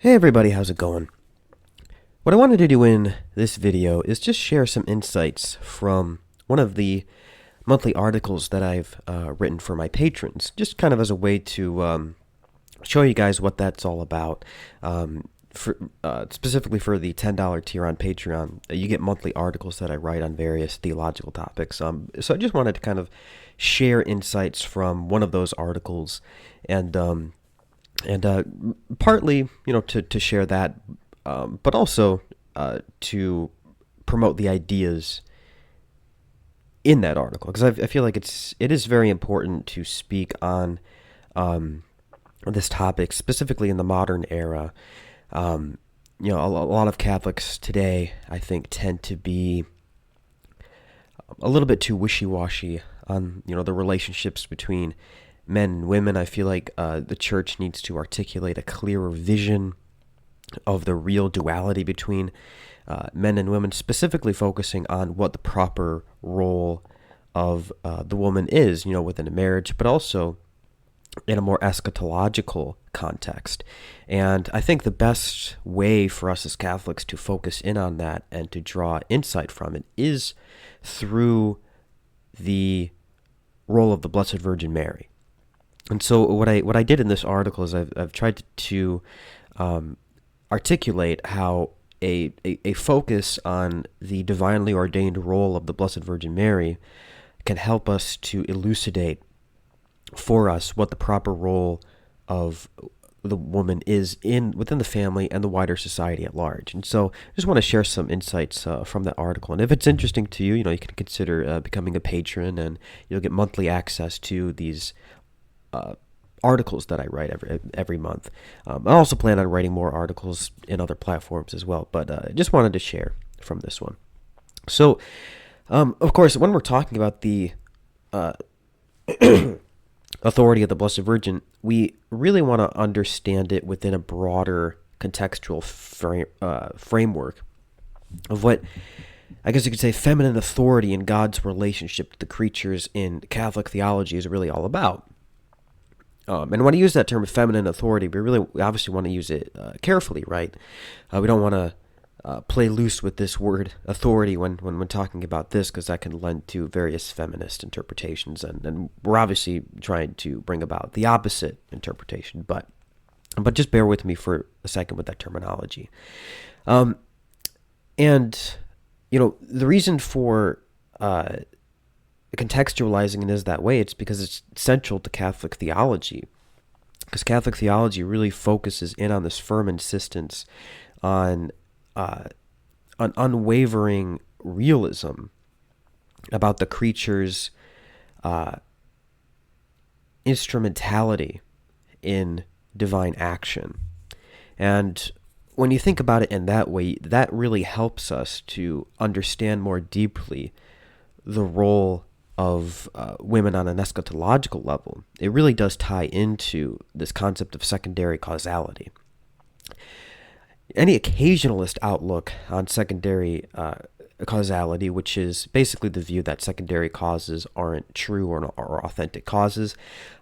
Hey everybody, how's it going? What I wanted to do in this video is just share some insights from one of the monthly articles that I've written for my patrons, just kind of as a way to show you guys what that's all about. Specifically for the $10 tier on Patreon, you get monthly articles that I write on various theological topics. So I just wanted to kind of share insights from one of those articles, and partly, to share that, but also to promote the ideas in that article, because I feel like it is very important to speak on this topic, specifically in the modern era. A lot of Catholics today, I think, tend to be a little bit too wishy-washy on the relationships between men and women. I feel like the church needs to articulate a clearer vision of the real duality between men and women, specifically focusing on what the proper role of the woman is, within a marriage, but also in a more eschatological context. And I think the best way for us as Catholics to focus in on that and to draw insight from it is through the role of the Blessed Virgin Mary. And so what I did in this article is I've tried to articulate how a focus on the divinely ordained role of the Blessed Virgin Mary can help us to elucidate for us what the proper role of the woman is within the family and the wider society at large. And so I just want to share some insights from that article. And if it's interesting to you, you can consider becoming a patron, and you'll get monthly access to these articles that I write every month. I also plan on writing more articles in other platforms as well, but I just wanted to share from this one. So, of course, when we're talking about the authority of the Blessed Virgin, we really want to understand it within a broader contextual framework of what I guess you could say feminine authority in God's relationship to the creatures in Catholic theology is really all about. And when I use that term feminine authority, we obviously want to use it carefully, right? We don't want to play loose with this word authority when talking about this, because that can lend to various feminist interpretations, and we're obviously trying to bring about the opposite interpretation. But just bear with me for a second with that terminology. And the reason for contextualizing it is that way, it's because it's central to Catholic theology. Because Catholic theology really focuses in on this firm insistence on an unwavering realism about the creature's instrumentality in divine action. And when you think about it in that way, that really helps us to understand more deeply the role of women on an eschatological level. It really does tie into this concept of secondary causality. Any occasionalist outlook on secondary causality, which is basically the view that secondary causes aren't true or authentic causes,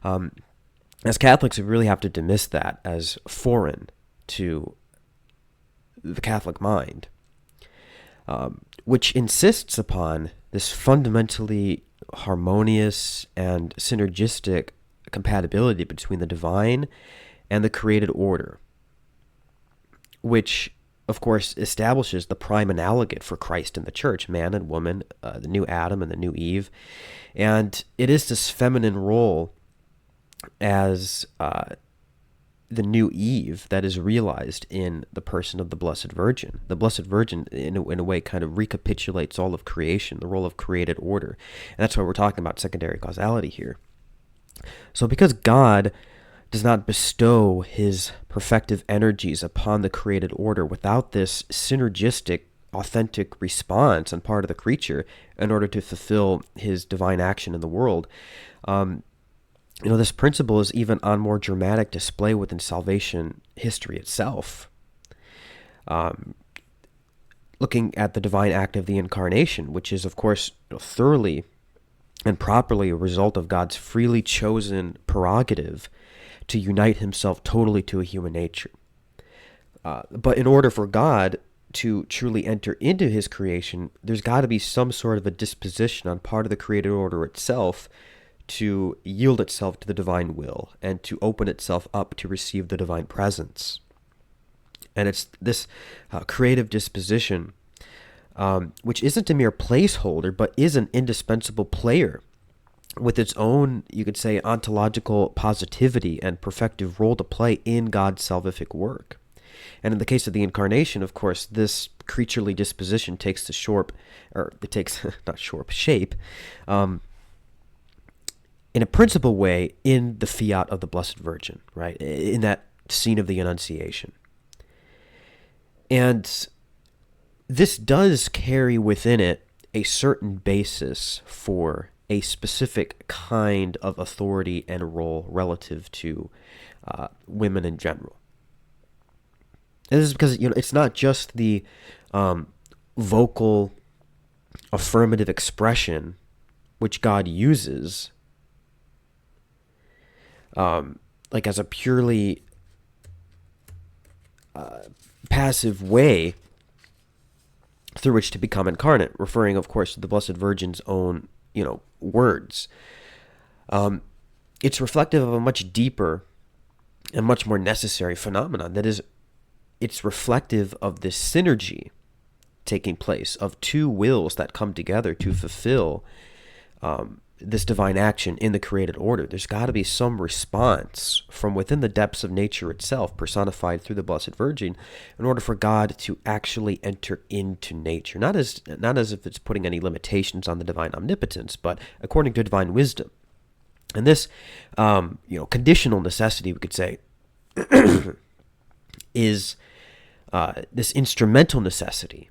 as Catholics, we really have to dismiss that as foreign to the Catholic mind, which insists upon this fundamentally harmonious and synergistic compatibility between the divine and the created order, which, of course, establishes the prime analogate for Christ and the church, man and woman, the new Adam and the new Eve. And it is this feminine role as the new Eve that is realized in the person of the Blessed Virgin. The Blessed Virgin, in a way, kind of recapitulates all of creation, the role of created order. And that's why we're talking about secondary causality here. So because God does not bestow his perfective energies upon the created order without this synergistic, authentic response on part of the creature in order to fulfill his divine action in the world, this principle is even on more dramatic display within salvation history itself. Looking at the divine act of the incarnation, which is, of course, thoroughly and properly a result of God's freely chosen prerogative to unite himself totally to a human nature. But in order for God to truly enter into his creation, there's got to be some sort of a disposition on part of the created order itself to yield itself to the divine will and to open itself up to receive the divine presence. And it's this creative disposition, which isn't a mere placeholder, but is an indispensable player with its own, you could say, ontological positivity and perfective role to play in God's salvific work. And in the case of the incarnation, of course, this creaturely disposition takes shape, in a principal way in the fiat of the Blessed Virgin, right? In that scene of the Annunciation. And this does carry within it a certain basis for a specific kind of authority and role relative to women in general. And this is because, it's not just the vocal affirmative expression which God uses like as a purely passive way through which to become incarnate, referring, of course, to the Blessed Virgin's own, words. It's reflective of a much deeper and much more necessary phenomenon. That is, it's reflective of this synergy taking place of two wills that come together to fulfill this divine action in the created order. There's got to be some response from within the depths of nature itself, personified through the Blessed Virgin, in order for God to actually enter into nature. Not as if it's putting any limitations on the divine omnipotence, but according to divine wisdom. And this, conditional necessity, we could say, is this instrumental necessity,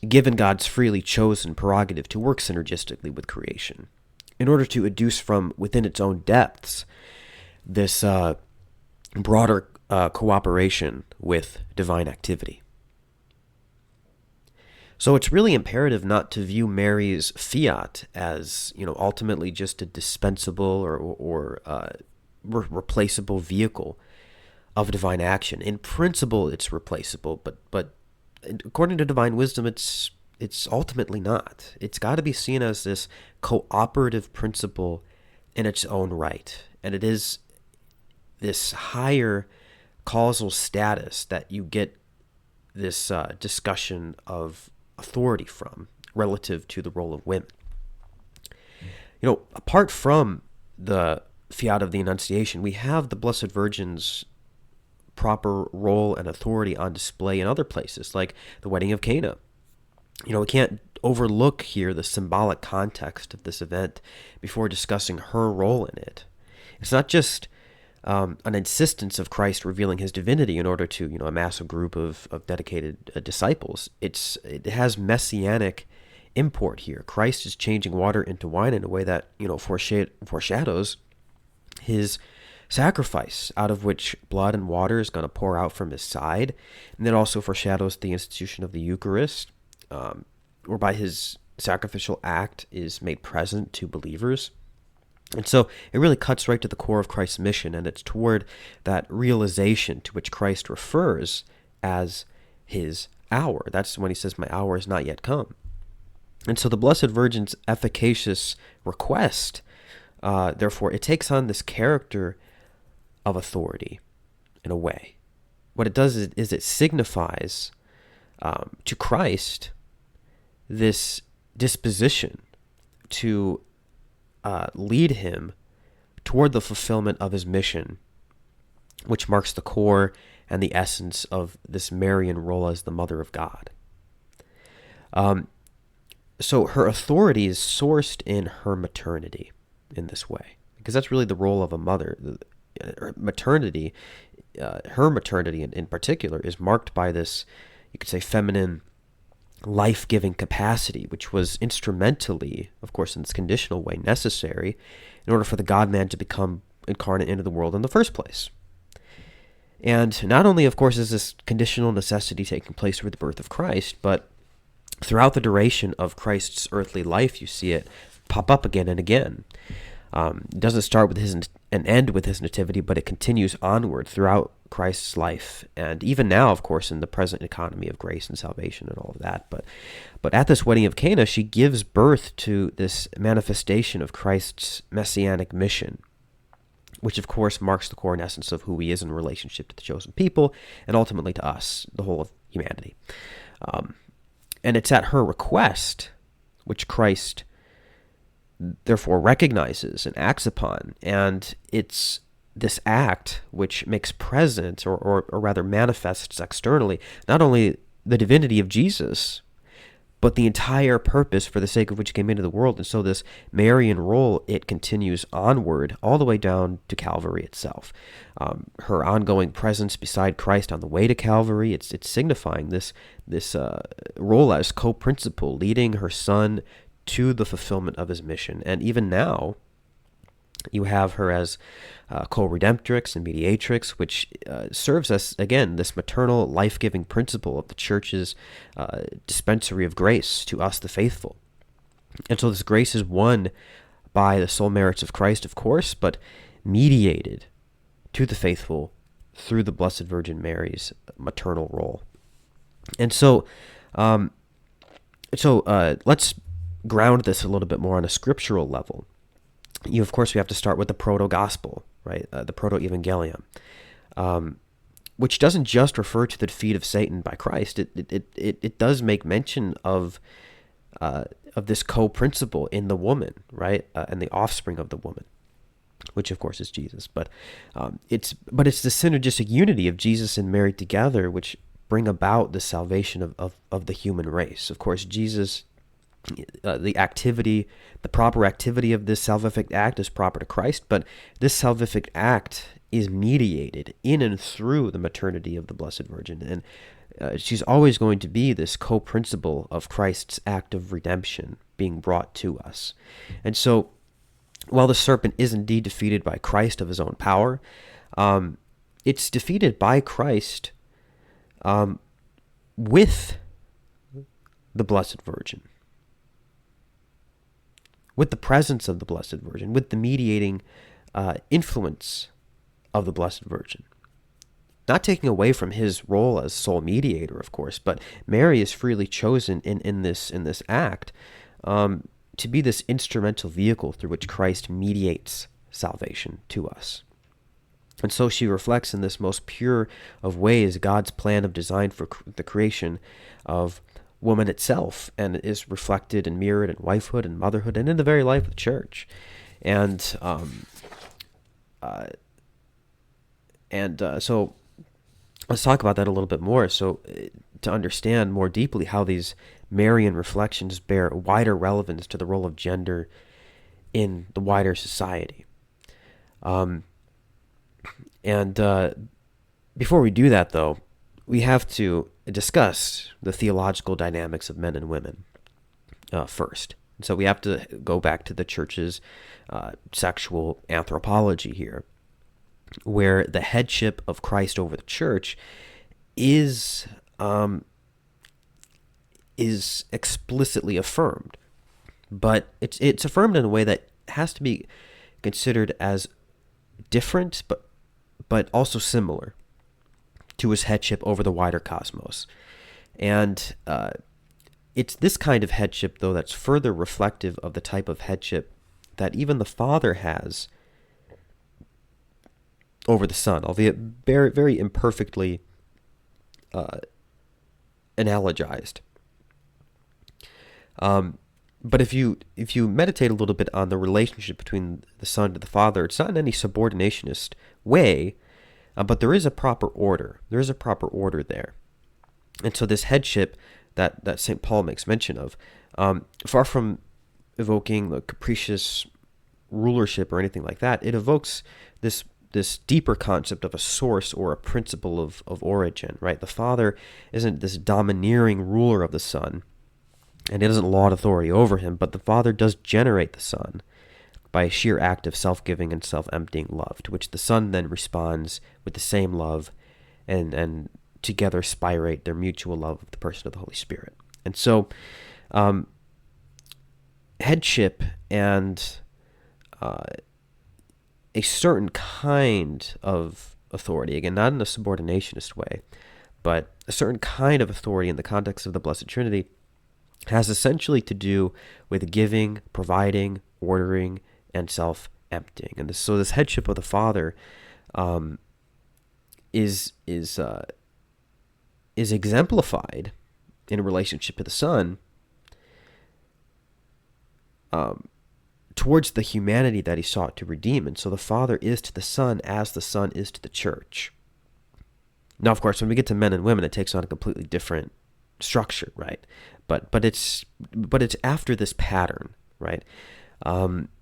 given God's freely chosen prerogative to work synergistically with creation, in order to educe from within its own depths this broader cooperation with divine activity. So it's really imperative not to view Mary's fiat as, ultimately just a dispensable or replaceable vehicle of divine action. In principle, it's replaceable, but according to divine wisdom, it's ultimately not. It's got to be seen as this cooperative principle in its own right. And it is this higher causal status that you get this discussion of authority from relative to the role of women. Apart from the fiat of the Annunciation, we have the Blessed Virgin's proper role and authority on display in other places, like the wedding of Cana. We can't overlook here the symbolic context of this event before discussing her role in it. It's not just an insistence of Christ revealing his divinity in order to, amass a group of dedicated disciples. It has messianic import here. Christ is changing water into wine in a way that, foreshadows his sacrifice, out of which blood and water is going to pour out from his side. And then also foreshadows the institution of the Eucharist, whereby his sacrificial act is made present to believers. And so it really cuts right to the core of Christ's mission, and it's toward that realization to which Christ refers as his hour. That's when he says, "My hour is not yet come." And so the Blessed Virgin's efficacious request, therefore, it takes on this character of authority in a way. What it does is it signifies to Christ this disposition to lead him toward the fulfillment of his mission, which marks the core and the essence of this Marian role as the Mother of God. So her authority is sourced in her maternity in this way, because that's really the role of a mother. Maternity, her maternity in particular, is marked by this, you could say, feminine life-giving capacity, which was instrumentally, of course, in this conditional way, necessary in order for the God-man to become incarnate into the world in the first place. And not only, of course, is this conditional necessity taking place with the birth of Christ, but throughout the duration of Christ's earthly life, you see it pop up again and again. It doesn't start with and end with his nativity, but it continues onward throughout Christ's life, and even now, of course, in the present economy of grace and salvation and all of that. But at this wedding of Cana, she gives birth to this manifestation of Christ's messianic mission, which of course marks the core and essence of who he is in relationship to the chosen people, and ultimately to us, the whole of humanity. And it's at her request, which Christ therefore recognizes and acts upon, and it's this act which makes present, or rather manifests externally, not only the divinity of Jesus, but the entire purpose for the sake of which he came into the world. And so this Marian role, it continues onward all the way down to Calvary itself. Her ongoing presence beside Christ on the way to Calvary, it's signifying this role as co-principal, leading her son to the fulfillment of his mission. And even now, you have her as co-redemptrix and mediatrix, which serves as, again, this maternal, life-giving principle of the church's dispensary of grace to us, the faithful. And so this grace is won by the sole merits of Christ, of course, but mediated to the faithful through the Blessed Virgin Mary's maternal role. And so, let's ground this a little bit more on a scriptural level. Of course, we have to start with the proto-gospel, right? The proto-evangelium, which doesn't just refer to the defeat of Satan by Christ. It does make mention of this co-principle in the woman, right, and the offspring of the woman, which of course is Jesus. But it's the synergistic unity of Jesus and Mary together which bring about the salvation of the human race. Of course, Jesus. The proper activity of this salvific act is proper to Christ, but this salvific act is mediated in and through the maternity of the Blessed Virgin, and she's always going to be this co-principle of Christ's act of redemption being brought to us. And so, while the serpent is indeed defeated by Christ of his own power, it's defeated by Christ with the Blessed Virgin, with the presence of the Blessed Virgin, with the mediating influence of the Blessed Virgin. Not taking away from his role as sole mediator, of course, but Mary is freely chosen in this act to be this instrumental vehicle through which Christ mediates salvation to us. And so she reflects in this most pure of ways God's plan of design for the creation of woman itself, and is reflected and mirrored in wifehood and motherhood and in the very life of the church. And so let's talk about that a little bit more, so to understand more deeply how these Marian reflections bear wider relevance to the role of gender in the wider society. Before we do that, though, we have to discuss the theological dynamics of men and women first. So we have to go back to the church's sexual anthropology here, where the headship of Christ over the church is explicitly affirmed, but it's affirmed in a way that has to be considered as different, but also similar to his headship over the wider cosmos. And it's this kind of headship, though, that's further reflective of the type of headship that even the Father has over the Son, albeit very, very imperfectly analogized. But if you meditate a little bit on the relationship between the Son to the Father, it's not in any subordinationist way, but there is a proper order. There is a proper order there. And so this headship that St. Paul makes mention of, far from evoking the capricious rulership or anything like that, it evokes this deeper concept of a source or a principle of origin, right? The Father isn't this domineering ruler of the Son, and he doesn't laud authority over him, but the Father does generate the Son by a sheer act of self-giving and self-emptying love, to which the Son then responds with the same love, and together spirate their mutual love of the person of the Holy Spirit. And so headship and a certain kind of authority, again, not in a subordinationist way, but a certain kind of authority in the context of the Blessed Trinity, has essentially to do with giving, providing, ordering, and self-emptying. And so this headship of the Father is exemplified in relationship to the Son towards the humanity that he sought to redeem. And so the Father is to the Son as the Son is to the church. Now, of course, when we get to men and women, it takes on a completely different structure, right? But it's after this pattern, right?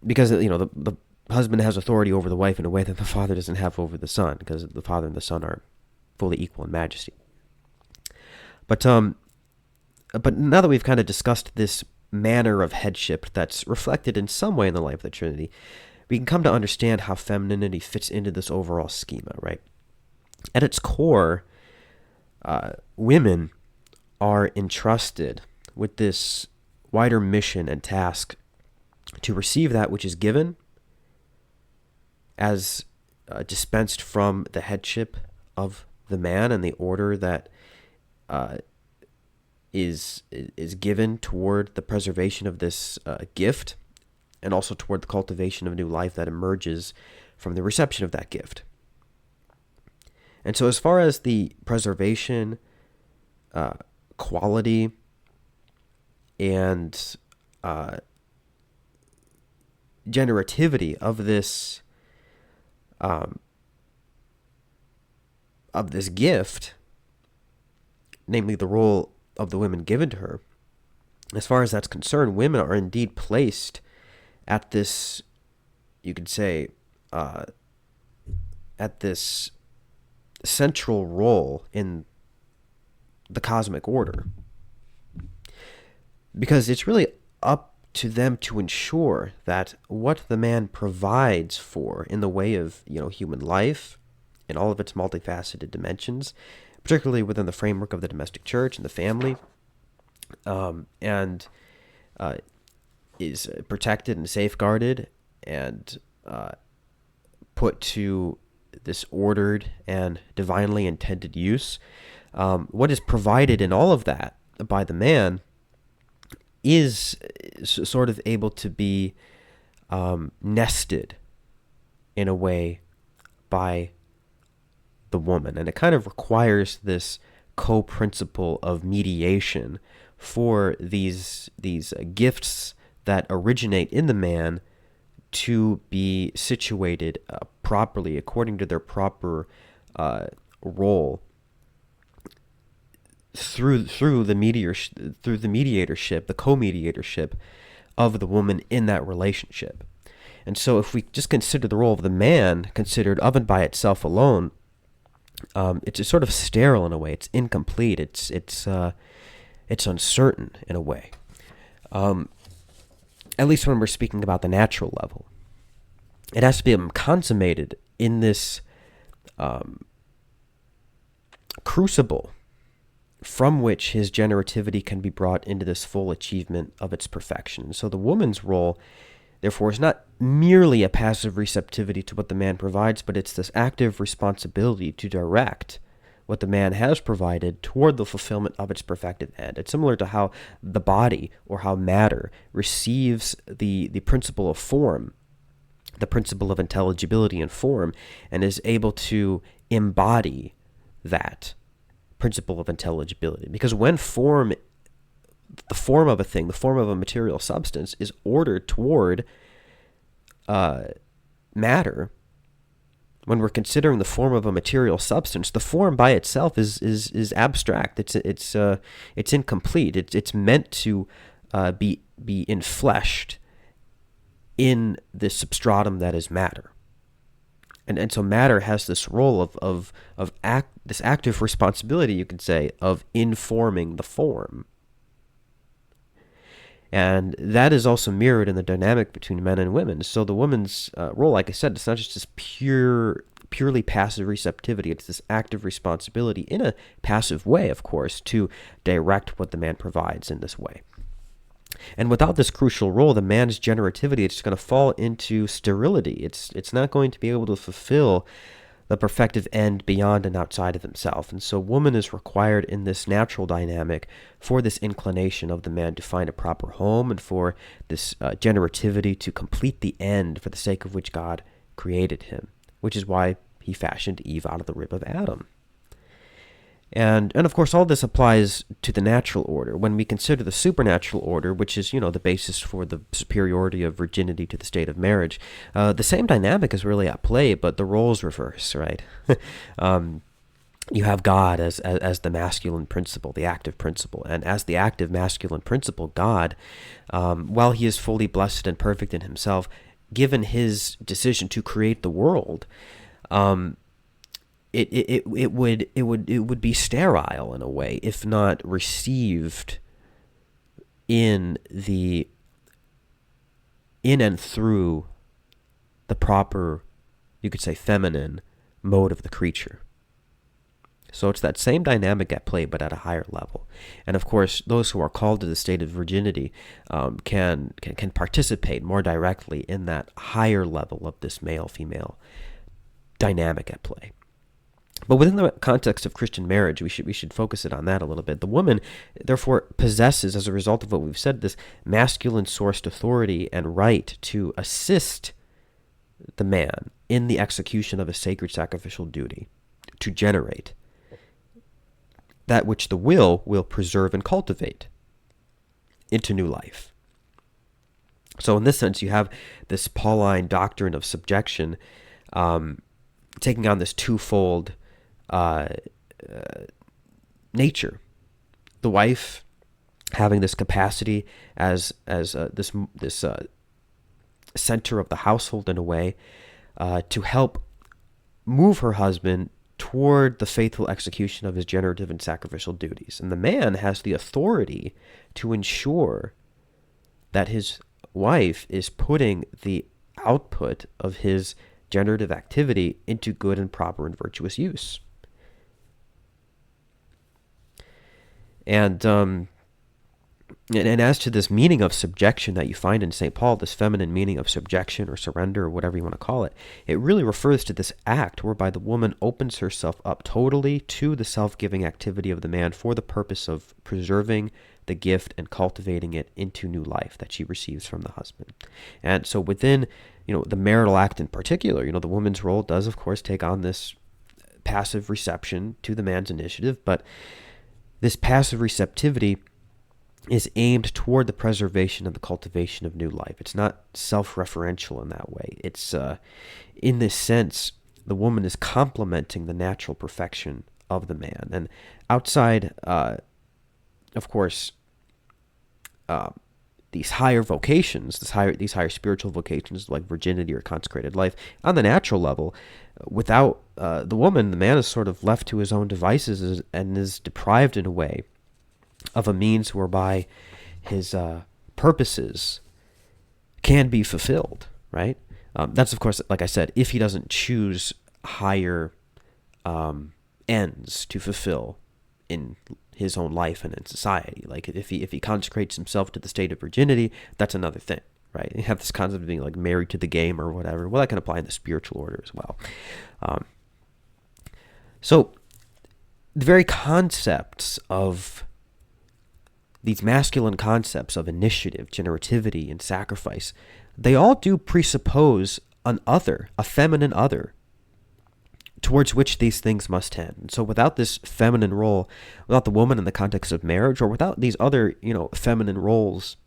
Because the husband has authority over the wife in a way that the Father doesn't have over the Son, because the Father and the Son are fully equal in majesty. But now that we've kind of discussed this manner of headship that's reflected in some way in the life of the Trinity, we can come to understand how femininity fits into this overall schema, right? At its core, women are entrusted with this wider mission and task to receive that which is given as dispensed from the headship of the man and the order that is given toward the preservation of this gift, and also toward the cultivation of new life that emerges from the reception of that gift. And so as far as the preservation, quality, and generativity of this gift, namely the role of the women given to her, as far as that's concerned, women are indeed placed at this, you could say, at this central role in the cosmic order, because it's really up to them to ensure that what the man provides for in the way of human life in all of its multifaceted dimensions, particularly within the framework of the domestic church and the family, and is protected and safeguarded and put to this ordered and divinely intended use. What is provided in all of that by the man is sort of able to be nested in a way by the woman, and it kind of requires this co-principle of mediation for these gifts that originate in the man to be situated properly according to their proper role through the mediatorship, the co-mediatorship of the woman in that relationship. And so if we just consider the role of the man considered of and by itself alone, it's a sort of sterile in a way. It's incomplete. It's uncertain in a way. At least when we're speaking about the natural level, it has to be consummated in this crucible from which his generativity can be brought into this full achievement of its perfection. So the woman's role, therefore, is not merely a passive receptivity to what the man provides, but it's this active responsibility to direct what the man has provided toward the fulfillment of its perfected end. It's similar to how the body, or how matter, receives the principle of form, the principle of intelligibility and form, and is able to embody that principle of intelligibility. Because when the form of a thing, the form of a material substance, is ordered toward matter, when we're considering the form of a material substance, the form by itself is abstract. It's incomplete. It's meant to be enfleshed in this substratum that is matter. And so matter has this role of this active responsibility, you could say, of informing the form. And that is also mirrored in the dynamic between men and women. So the woman's role, like I said, it's not just this purely passive receptivity. It's this active responsibility, in a passive way, of course, to direct what the man provides in this way. And without this crucial role, the man's generativity is going to fall into sterility. It's not going to be able to fulfill the perfective end beyond and outside of himself. And so woman is required in this natural dynamic for this inclination of the man to find a proper home and for this generativity to complete the end for the sake of which God created him, which is why he fashioned Eve out of the rib of Adam. And of course, all this applies to the natural order. When we consider the supernatural order, which is, the basis for the superiority of virginity to the state of marriage, the same dynamic is really at play, but the roles reverse, right? You have God as the masculine principle, the active principle. And as the active masculine principle, God, while he is fully blessed and perfect in himself, given his decision to create the world, it would be sterile in a way if not received in and through the proper, you could say, feminine mode of the creature. So it's that same dynamic at play, but at a higher level. And of course, those who are called to the state of virginity can participate more directly in that higher level of this male-female dynamic at play. But within the context of Christian marriage, we should focus it on that a little bit. The woman, therefore, possesses, as a result of what we've said, this masculine-sourced authority and right to assist the man in the execution of a sacred sacrificial duty, to generate that which the will preserve and cultivate into new life. So in this sense, you have this Pauline doctrine of subjection taking on this twofold nature. The wife having this capacity as this center of the household in a way to help move her husband toward the faithful execution of his generative and sacrificial duties. And the man has the authority to ensure that his wife is putting the output of his generative activity into good and proper and virtuous use. And as to this meaning of subjection that you find in St. Paul, this feminine meaning of subjection or surrender or whatever you want to call it, it really refers to this act whereby the woman opens herself up totally to the self-giving activity of the man for the purpose of preserving the gift and cultivating it into new life that she receives from the husband. And so within, the marital act in particular, the woman's role does, of course, take on this passive reception to the man's initiative, but this passive receptivity is aimed toward the preservation and the cultivation of new life. It's not self-referential in that way. It's, in this sense, the woman is complementing the natural perfection of the man. And outside, of course, these higher vocations, these higher spiritual vocations like virginity or consecrated life, on the natural level, without the woman, the man is sort of left to his own devices and is deprived in a way of a means whereby his purposes can be fulfilled, right? That's, of course, like I said, if he doesn't choose higher ends to fulfill in his own life and in society. Like if he consecrates himself to the state of virginity, that's another thing, right? You have this concept of being like married to the game or whatever. Well, that can apply in the spiritual order as well. So the very concepts of these masculine concepts of initiative, generativity, and sacrifice, they all do presuppose an other, a feminine other, towards which these things must tend. And so without this feminine role, without the woman in the context of marriage, or without these other, feminine roles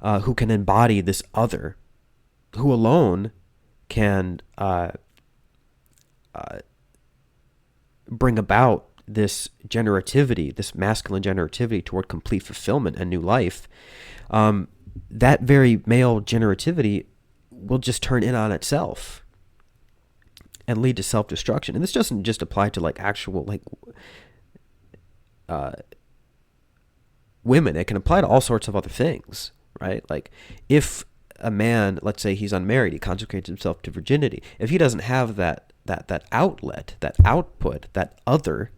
who can embody this other, who alone can bring about this generativity, this masculine generativity toward complete fulfillment and new life, that very male generativity will just turn in on itself and lead to self-destruction. And this doesn't just apply to actual women. It can apply to all sorts of other things, right? Like if a man, let's say he's unmarried, he consecrates himself to virginity. If he doesn't have that outlet, that output, that other,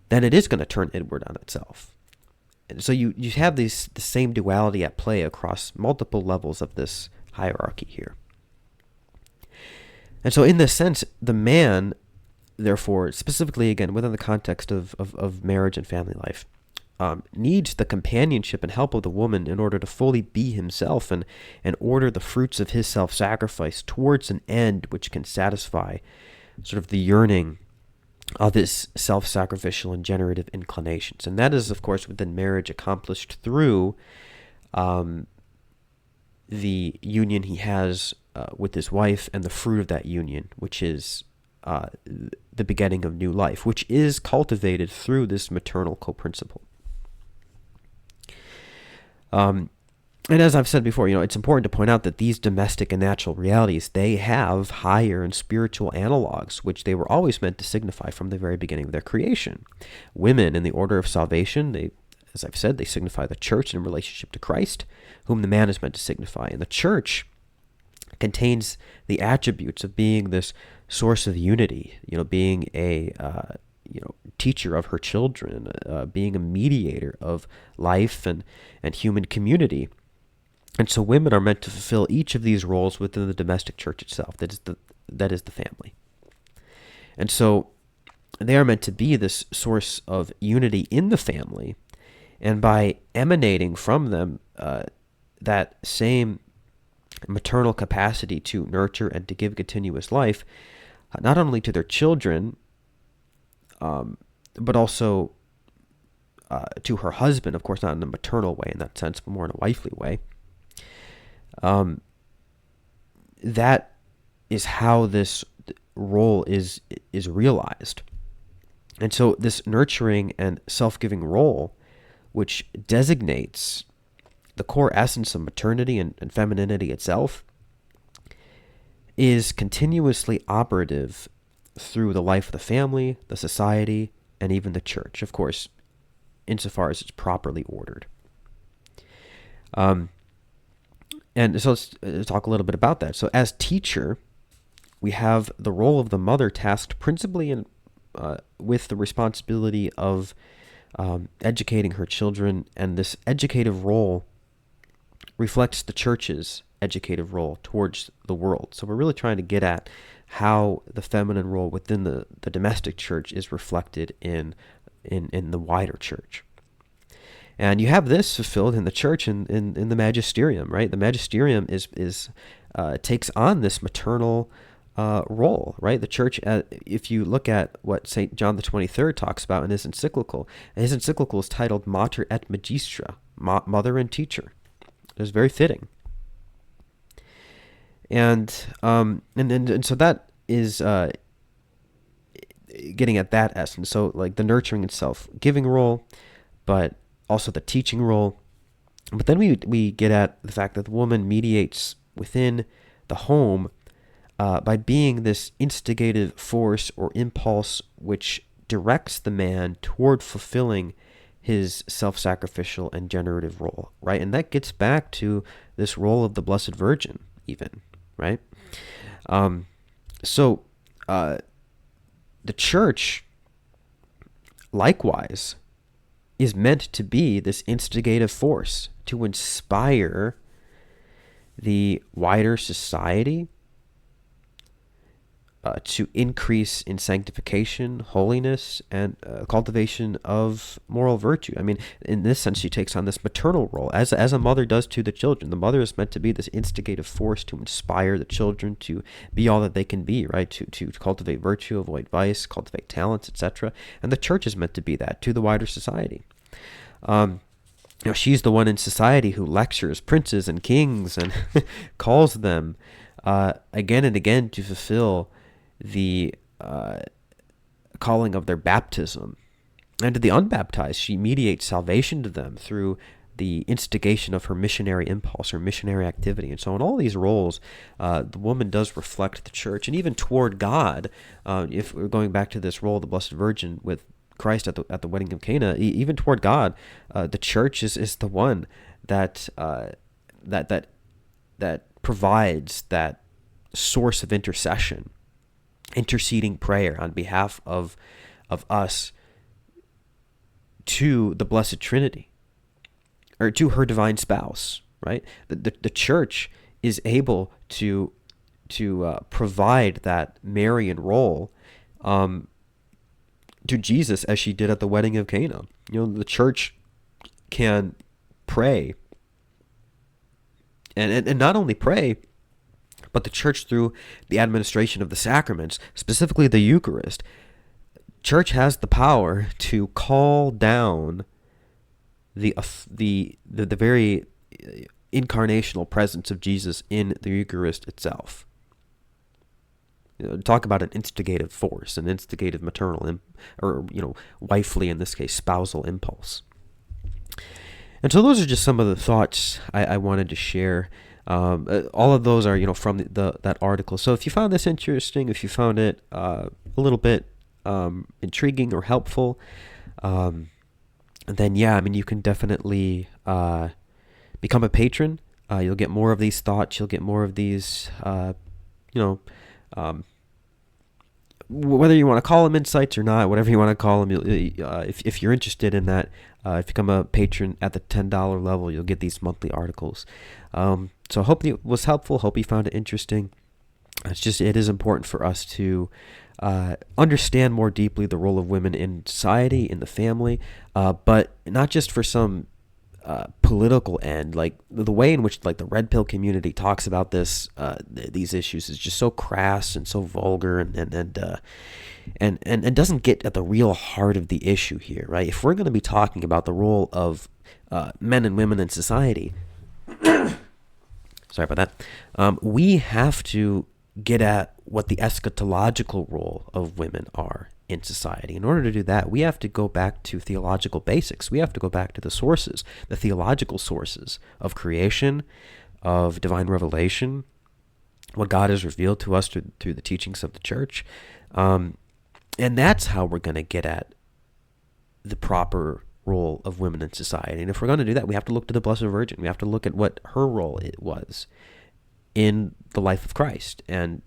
then it is going to turn inward on itself. And so you have the same duality at play across multiple levels of this hierarchy here. And so in this sense, the man, therefore, specifically again within the context of marriage and family life, needs the companionship and help of the woman in order to fully be himself and order the fruits of his self-sacrifice towards an end which can satisfy sort of the yearning of his self-sacrificial and generative inclinations. And that is, of course, within marriage accomplished through the union he has with his wife and the fruit of that union, which is the begetting of new life, which is cultivated through this maternal co-principle. And as I've said before, it's important to point out that these domestic and natural realities, they have higher and spiritual analogs, which they were always meant to signify from the very beginning of their creation. Women in the order of salvation, they, as I've said, they signify the church in relationship to Christ, whom the man is meant to signify. And the church contains the attributes of being this source of unity, being a teacher of her children, being a mediator of life and human community. And so women are meant to fulfill each of these roles within the domestic church itself, that is the family. And so they are meant to be this source of unity in the family, and by emanating from them that same maternal capacity to nurture and to give continuous life, not only to their children, but also to her husband, of course, not in a maternal way in that sense, but more in a wifely way. That is how this role is realized. And so this nurturing and self-giving role, which designates the core essence of maternity and femininity itself, is continuously operative through the life of the family, the society, and even the church, of course, insofar as it's properly ordered. And so let's talk a little bit about that. So as teacher, we have the role of the mother tasked principally with the responsibility of educating her children, and this educative role reflects the church's educative role towards the world. So we're really trying to get at how the feminine role within the domestic church is reflected in the wider church. And you have this fulfilled in the church in the magisterium, right? The magisterium is takes on this maternal role, right? The church, if you look at what St. John the 23rd talks about in his encyclical is titled Mater et Magistra, Mother and Teacher. It's very fitting. And so that is getting at that essence. So like the nurturing and self-giving role, but also the teaching role. But then we get at the fact that the woman mediates within the home by being this instigative force or impulse which directs the man toward fulfilling his self-sacrificial and generative role, right? And that gets back to this role of the Blessed Virgin even, right? So the church, likewise, is meant to be this instigative force to inspire the wider society to increase in sanctification, holiness, and cultivation of moral virtue. I mean, in this sense, she takes on this maternal role, as a mother does to the children. The mother is meant to be this instigative force to inspire the children to be all that they can be, right? To cultivate virtue, avoid vice, cultivate talents, etc. And the church is meant to be that to the wider society. She's the one in society who lectures princes and kings and calls them again and again to fulfill the calling of their baptism. And to the unbaptized, she mediates salvation to them through the instigation of her missionary impulse, her missionary activity. And so in all these roles, the woman does reflect the church. And even toward God, if we're going back to this role of the Blessed Virgin with Christ at the wedding of Cana, even toward God, the church is the one that provides that source of intercession, interceding prayer on behalf of us to the Blessed Trinity, or to her divine spouse, right? The church is able to provide that Marian role to Jesus as she did at the wedding of Cana. The church can pray, and not only pray, but the church, through the administration of the sacraments, specifically the Eucharist, church has the power to call down the very incarnational presence of Jesus in the Eucharist itself. Talk about an instigative force, an instigative maternal, or wifely, in this case, spousal impulse. And so those are just some of the thoughts I wanted to share. All of those are from that article. So if you found this interesting, if you found it a little bit intriguing or helpful, then you can definitely become a patron. You'll get more of these thoughts. You'll get more of these, whether you want to call them insights or not, whatever you want to call them. If you're interested in that, if you become a patron at the $10 level, you'll get these monthly articles. So I hope it was helpful. Hope you found it interesting. It is important for us to understand more deeply the role of women in society, in the family, but not just for some political end. Like the way in which the red pill community talks about these issues is just so crass and so vulgar, and doesn't get at the real heart of the issue here, right? If we're going to be talking about the role of men and women in society, sorry about that, we have to get at what the eschatological role of women are in society. In order to do that, we have to go back to theological basics. We have to go back to the sources, the theological sources of creation, of divine revelation, what God has revealed to us through the teachings of the church. And that's how we're going to get at the proper role of women in society. And if we're going to do that, we have to look to the Blessed Virgin. We have to look at what her role it was in the life of Christ and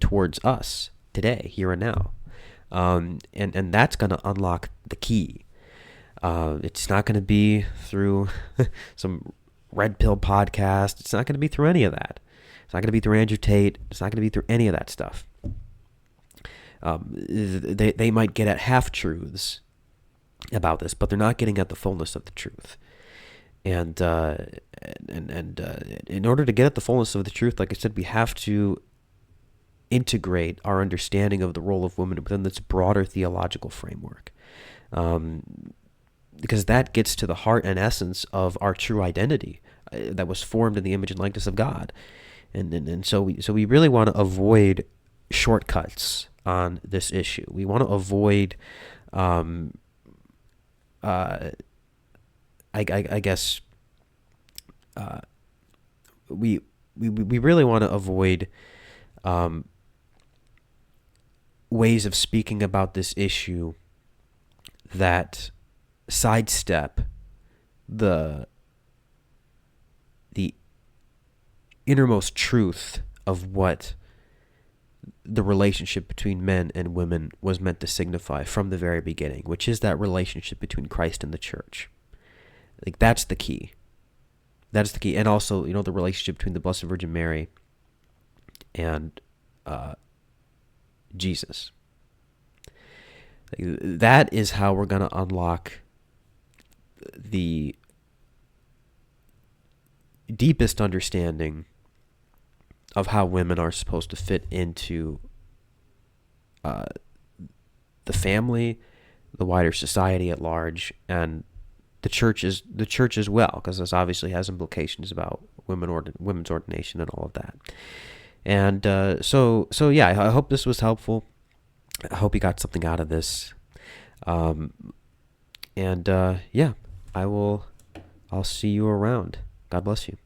towards us today, here and now. And that's going to unlock the key. It's not going to be through some red pill podcast. It's not going to be through any of that. It's not going to be through Andrew Tate. It's not going to be through any of that stuff. They might get at half-truths about this, but they're not getting at the fullness of the truth. And in order to get at the fullness of the truth, like I said, we have to integrate our understanding of the role of women within this broader theological framework, because that gets to the heart and essence of our true identity that was formed in the image and likeness of God. And so we really want to avoid shortcuts on this issue. We want to avoid I guess we really want to avoid ways of speaking about this issue that sidestep the innermost truth of what the relationship between men and women was meant to signify from the very beginning, which is that relationship between Christ and the church. Like, that's the key. That is the key. And also, the relationship between the Blessed Virgin Mary and Jesus. That is how we're going to unlock the deepest understanding of how women are supposed to fit into the family, the wider society at large, and the church as well, because this obviously has implications about women's ordination and all of that. And so yeah, I hope this was helpful. I hope you got something out of this. Yeah, I'll see you around. God bless you.